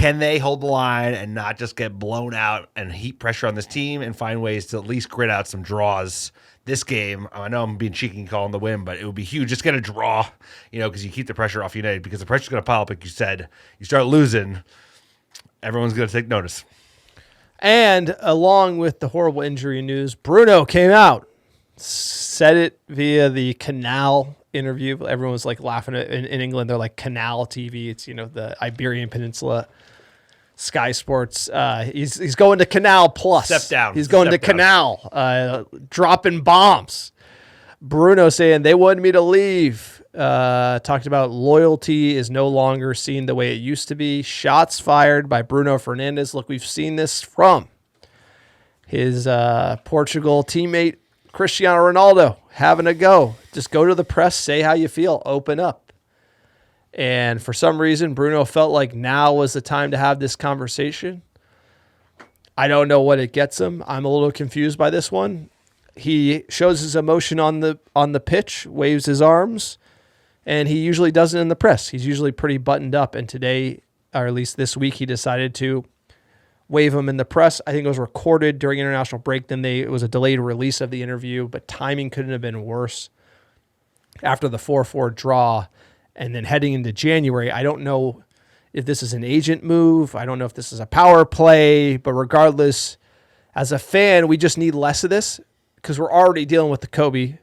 can they hold the line and not just get blown out and heap pressure on this team and find ways to at least grit out some draws this game? I know I'm being cheeky and calling the win, but it would be huge. Just get a draw, because you keep the pressure off United, because the pressure's going to pile up, like you said. You start losing, everyone's going to take notice. And along with the horrible injury news, Bruno came out, said it via the Canal interview. Everyone was like laughing at in England. They're like Canal TV. It's, the Iberian Peninsula, Sky Sports. He's going to Canal Plus. Step down. He's going to Canal, dropping bombs. Bruno saying they wanted me to leave. Talked about loyalty is no longer seen the way it used to be. Shots fired by Bruno Fernandes. Look, we've seen this from his Portugal teammate, Cristiano Ronaldo, having a go. Just go to the press, say how you feel, open up. And for some reason, Bruno felt like now was the time to have this conversation. I don't know what it gets him. I'm a little confused by this one. He shows his emotion on the pitch, waves his arms, and he usually does it in the press. He's usually pretty buttoned up, and today, or at least this week, he decided to wave him in the press. I think it was recorded during international break. Then it was a delayed release of the interview, but timing couldn't have been worse. After the 4-4 draw, and then heading into January, I don't know if this is an agent move. I don't know if this is a power play, but regardless, as a fan, we just need less of this because we're already dealing with the Kobe.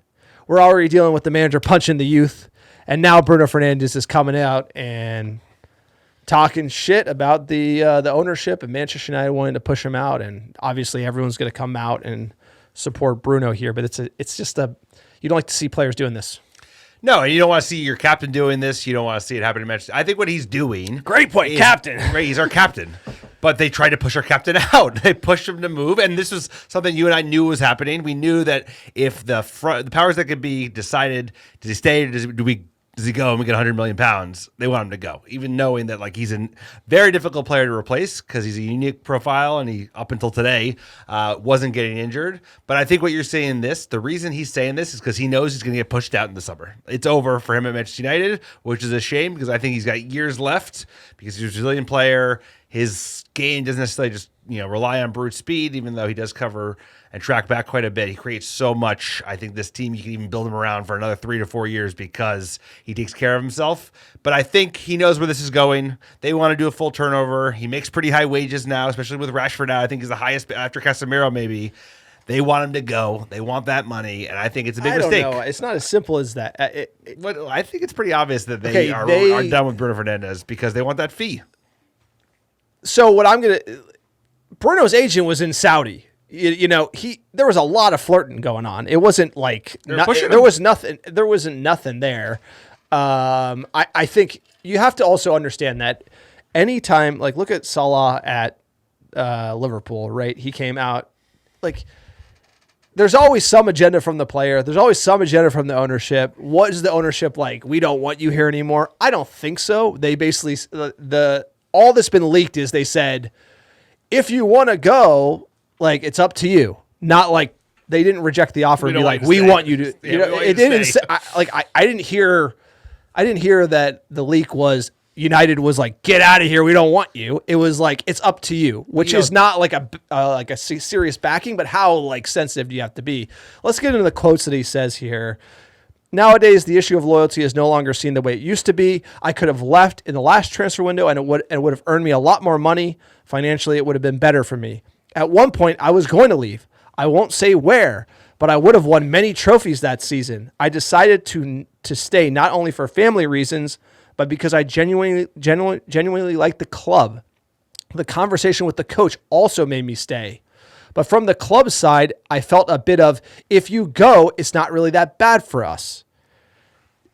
We're already dealing with the manager punching the youth, and now Bruno Fernandes is coming out and talking shit about the ownership and Manchester United wanting to push him out, and obviously everyone's going to come out and support Bruno here. But it's just you don't like to see players doing this. No, and you don't want to see your captain doing this. You don't want to see it happen in Manchester. I think what he's doing... Great point, captain. Right, he's our captain. But they tried to push our captain out. They pushed him to move, and this was something you and I knew was happening. We knew that if the powers that could be decided, does he stay, does he go and we get 100 million pounds, they want him to go, even knowing that he's a very difficult player to replace because he's a unique profile and he, up until today, wasn't getting injured. But I think what you're saying the reason he's saying this is because he knows he's going to get pushed out in the summer. It's over for him at Manchester United, which is a shame because I think he's got years left because he's a Brazilian player. His game doesn't necessarily just rely on brute speed, even though he does cover and track back quite a bit. He creates so much. I think this team, you can even build him around for another 3 to 4 years because he takes care of himself. But I think he knows where this is going. They want to do a full turnover. He makes pretty high wages now, especially with Rashford now. I think he's the highest after Casemiro maybe. They want him to go. They want that money, and I think it's a big mistake. I don't know. It's not as simple as that. But I think it's pretty obvious that they are done with Bruno Fernandes because they want that fee. So Bruno's agent was in Saudi. There was a lot of flirting going on. It wasn't like there wasn't nothing there. I think you have to also understand that anytime, look at Salah at Liverpool, right? He came out there's always some agenda from the player. There's always some agenda from the ownership. What is the ownership like? We don't want you here anymore. I don't think so. They basically all that's been leaked is they said, if you want to go, it's up to you. Not they didn't reject the offer and be we want you to. It didn't say, I didn't hear that the leak was United was get out of here. We don't want you. It was it's up to you, which is not a serious backing, but how sensitive do you have to be? Let's get into the quotes that he says here. Nowadays, the issue of loyalty is no longer seen the way it used to be. I could have left in the last transfer window and it would have earned me a lot more money. Financially, it would have been better for me. At one point, I was going to leave. I won't say where, but I would have won many trophies that season. I decided to stay not only for family reasons, but because I genuinely like the club. The conversation with the coach also made me stay. But from the club side, I felt a bit of, if you go, it's not really that bad for us.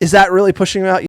Is that really pushing him out?